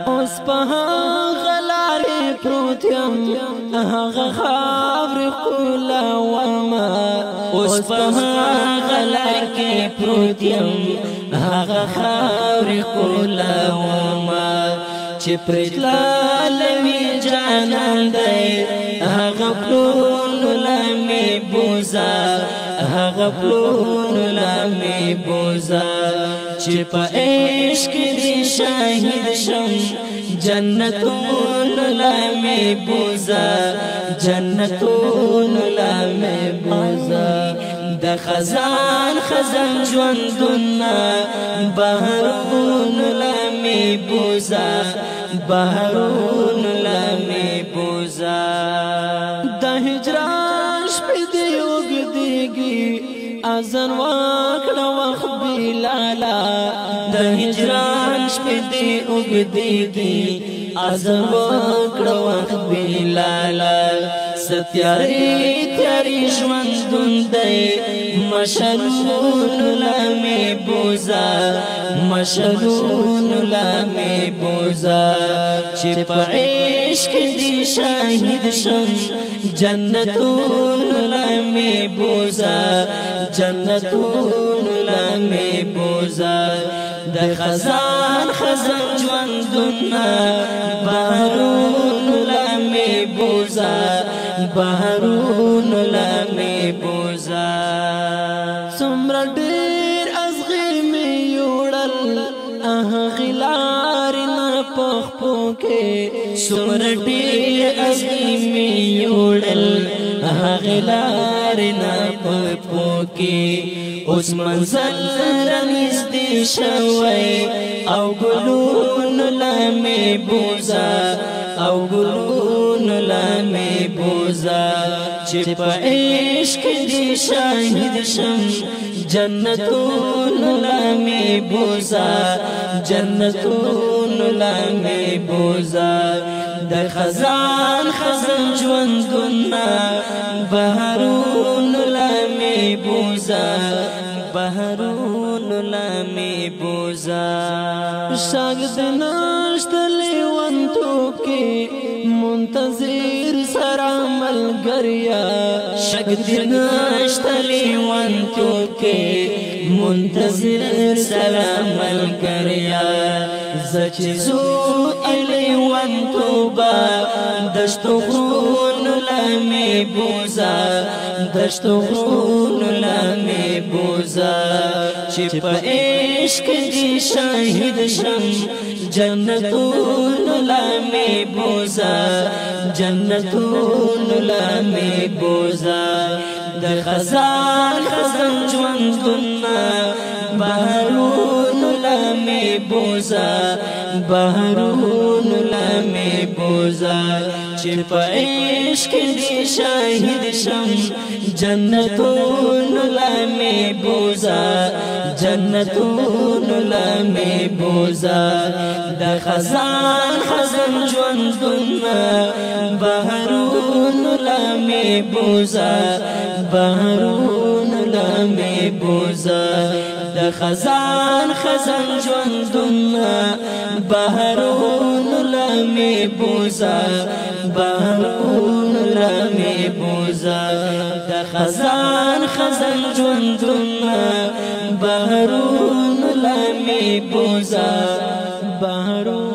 اوس په غلارې پروت یم هغه خاورې ښکلومه اوس په غلار کې پروت یم هغه خاورې ښکلومه چې پرې تللی جانان دی هغه پلونو له مې بوزه هغه پلونو له مې بوزه چې په عشق دې شاهد شم جنتونو له مې بوزه جنتونو له مې بوزه د خزان خزان ژوندونه بهارونو له مې بوزه بهارونو له مې بوزه د هجران شپې دې اوږدېږي اذان وکړه وخت بلالا د هجران شپې دې اوږدېږي اذان وکړه وخت بلالا ستیارې تیارې ژوندون دی مشلونو له مې بوزه مشلونو له مې بوزه چې په عشق دې شاهد شم جنتونو له مې بوزه جنتونو له مې بوزه د خزان خزان ژوندونه بهارونو له مې بوزه بهارونو له مې بوزه څومره ډېر ازغې مې یوړل هغې لارې نه په خپو کې څومره ډېر ازغې مې یوړل هغې لارې نه په خپو کې اوس منزل رانږدې شوی او ګلونو له مې بوزه او ګلونو له مې بوزه چې په عشق دې شاهد شم جنتونو له مې بوزه جنتونو له مې بوزه د خزان خزان ژوندونه بهارونو له مې بوزه بهارونو له مې بوزه شاګرد نشته لیونتوب کې منتظر سره ملګریا شاګرد نشته لیونتوب کې منتظر سره ملګریا زه چې زو لیونتوبه دشتو غرونو له مې بوزه دشتو غرونو له مې بوزه چې په عشق دې شاهد شم جنتونو له مې بوزه جنتونو له مې بوزه د خزان خزان ژوندونه بهارونو له مې بوزه بهارونو له مې بوزه چې په عشق دې شاهد شم جنتونو له مې بوزه جنتونو له مې بوزه د خزان خزان ژوندونه بهارونو له مې بوزه بهارونو له مې بوزه د خزان خزان ژوندونه بهارونو له مې بوزه بهارونو له مې بوزه د خزان خزان ژوندونه بهارونو له مې بوزه بهارونو